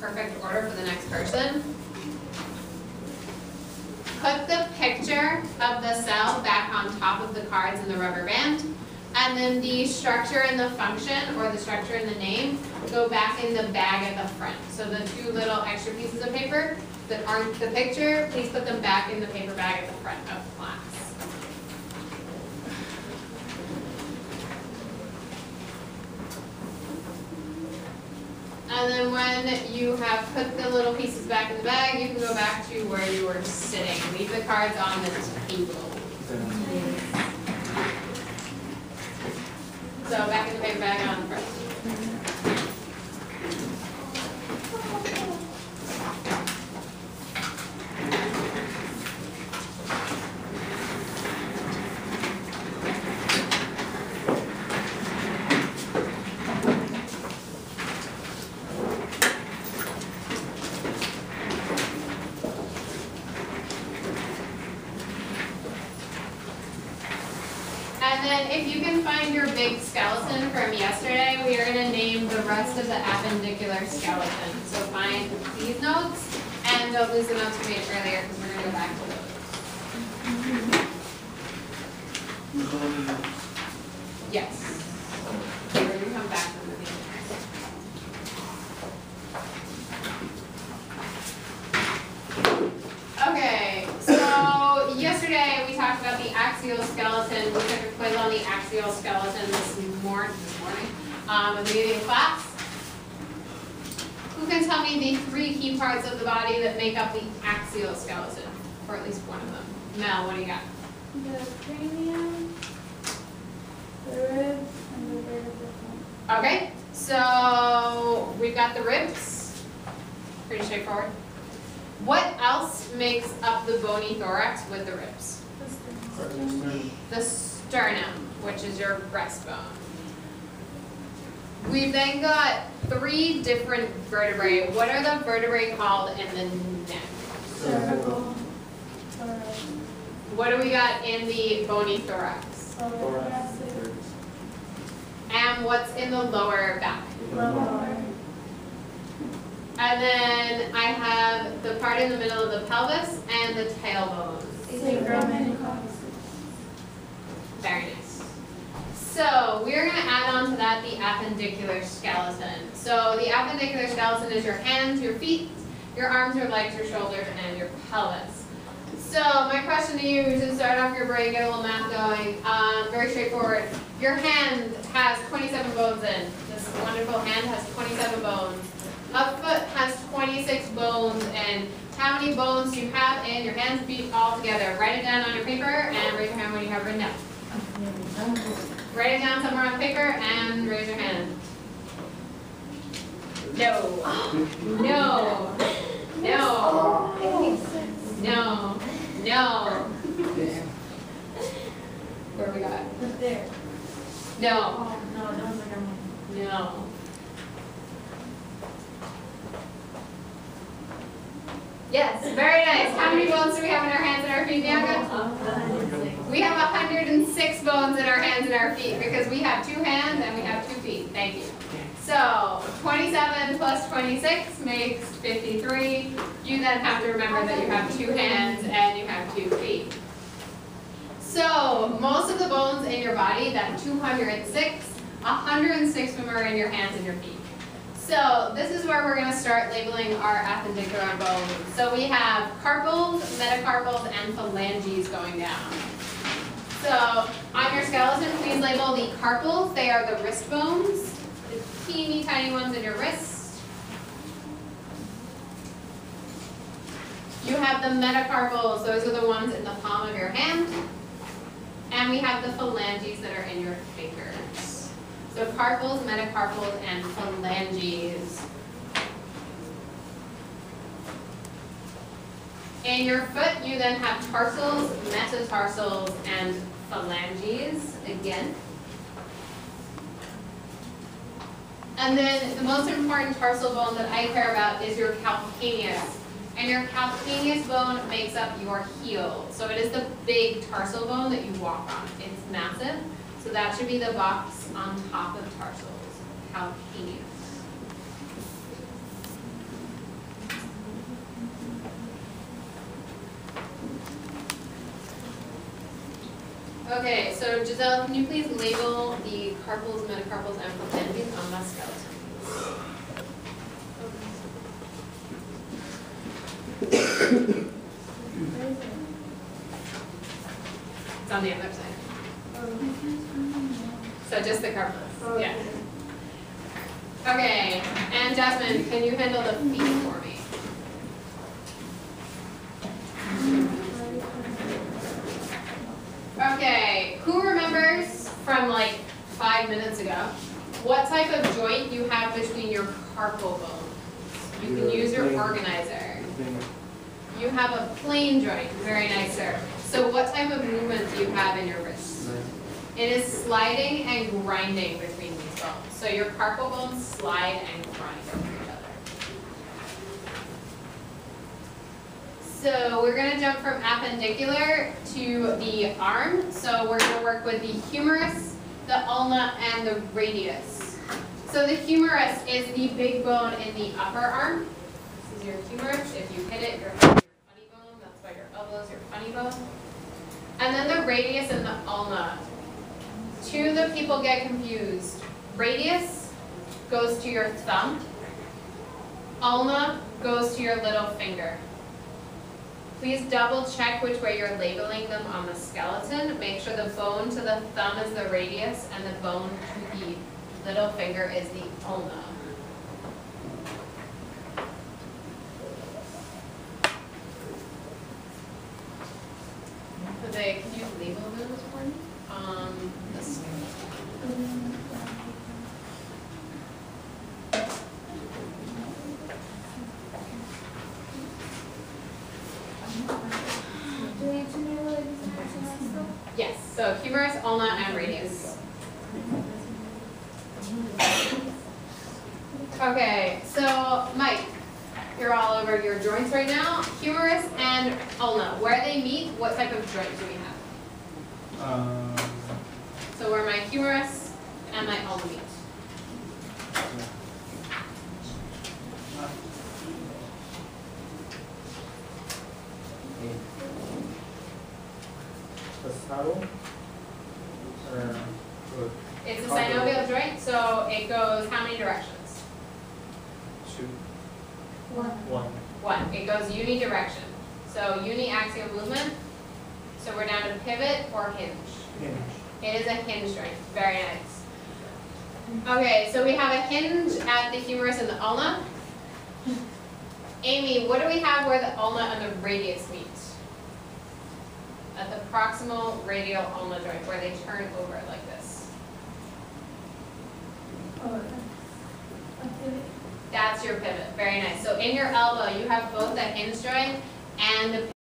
perfect order for the next person. Put the picture of the cell back on top of the cards in the rubber band, and then the structure and the function, or the structure and the name, go back in the bag at the front. So the two little extra pieces of paper that aren't the picture, please put them back in the paper bag at the front of class. And then when you have put the little pieces back in the bag, you can go back to where you were sitting. Leave the cards on the table. So back in the paper bag on the front. And then if you can find your big skeleton from yesterday, we are going to name the rest of the appendicular skeleton. So find these notes, and don't lose the notes we made earlier because we're going to go back to those. Yes. We're going to come back to the Okay, so yesterday we talked about the axial skeleton. We took a quiz on the axial skeleton this morning at the beginning of class. Who can tell me the three key parts of the body that make up the axial skeleton, or at least one of them? Mel, what do you got? The cranium, the ribs, and the vertebral. Okay, so we've got the ribs. Pretty straightforward. What else makes up the bony thorax with the ribs? The sternum, which is your breastbone. We've then got three different vertebrae. What are the vertebrae called in the neck? Cervical. What do we got in the bony thorax? Thoracic. And what's in the lower back? Lumbar. And then I have the part in the middle of the pelvis and the tailbone. Sacrum and coccyx. Very nice. So we're going to add on to that the appendicular skeleton. So the appendicular skeleton is your hands, your feet, your arms, your legs, your shoulders, and your pelvis. So my question to you to start off your brain, get a little math going, very straightforward. Your hand has 27 bones in. This wonderful hand has 27 bones. A foot has 26 bones, and how many bones do you have in your hands and feet all together? Write it down on your paper and raise your hand when you have it written down. Write it down somewhere on the paper and raise your hand. No. No. No. No. No. Where we got? Right there. No. Oh, no, those are mine. No. Yes, very nice. How many bones do we have in our hands and our feet, Bianca? We have 106 bones in our hands and our feet because we have 2 hands and we have 2 feet. Thank you. So 27 plus 26 makes 53. You then have to remember that you have 2 hands and you have 2 feet. So most of the bones in your body, that 206, 106 of them are in your hands and your feet. So this is where we're going to start labeling our appendicular bones. So we have carpals, metacarpals, and phalanges going down. So on your skeleton, please label the carpals. They are the wrist bones, the teeny tiny ones in your wrist. You have the metacarpals. Those are the ones in the palm of your hand. And we have the phalanges that are in your fingers. So carpals, metacarpals, and phalanges. In your foot, you then have tarsals, metatarsals, and phalanges again. And then the most important tarsal bone that I care about is your calcaneus. And your calcaneus bone makes up your heel. So it is the big tarsal bone that you walk on. It's massive. So that should be the box on top of tarsals, calcaneus. Okay, so Giselle, can you please label the carpals, metacarpals, and propendium on the skeleton? It's on the other side. So just the carpals, yeah. Okay, and Jasmine, can you handle the feet for me? Okay, who remembers from like 5 minutes ago what type of joint you have between your carpal bones? You can use your organizer. You have a plane joint, very nice, sir. So what type of movement do you have in your wrist? It is sliding and grinding between these bones. So your carpal bones slide and grind with each other. So we're going to jump from appendicular to the arm. So we're going to work with the humerus, the ulna, and the radius. So the humerus is the big bone in the upper arm. This is your humerus. If you hit it, you're having your funny bone. That's why your elbow is your funny bone. And then the radius and the ulna. Two of the people get confused. Radius goes to your thumb. Ulna goes to your little finger. Please double check which way you're labeling them on the skeleton. Make sure the bone to the thumb is the radius and the bone to the little finger is the ulna. So can you label those for me? The skeleton. Yes, so humerus, ulna, and radius. Okay, so Mike, you're all over your joints right now. Humerus and ulna, where they meet, what type of joint do we have? So where my humerus and my ulna meet. The saddle? It's a synovial joint, so it goes how many directions? Two. One. One. It goes unidirection. So uniaxial movement. So we're down to pivot or hinge. Hinge. It is a hinge joint. Very nice. Okay, so we have a hinge at the humerus and the ulna. Amy, what do we have where the ulna and the radius meet? At the proximal radial ulna joint, where they turn over like this. That's your pivot. Very nice. So in your elbow, you have both the hinge joint and the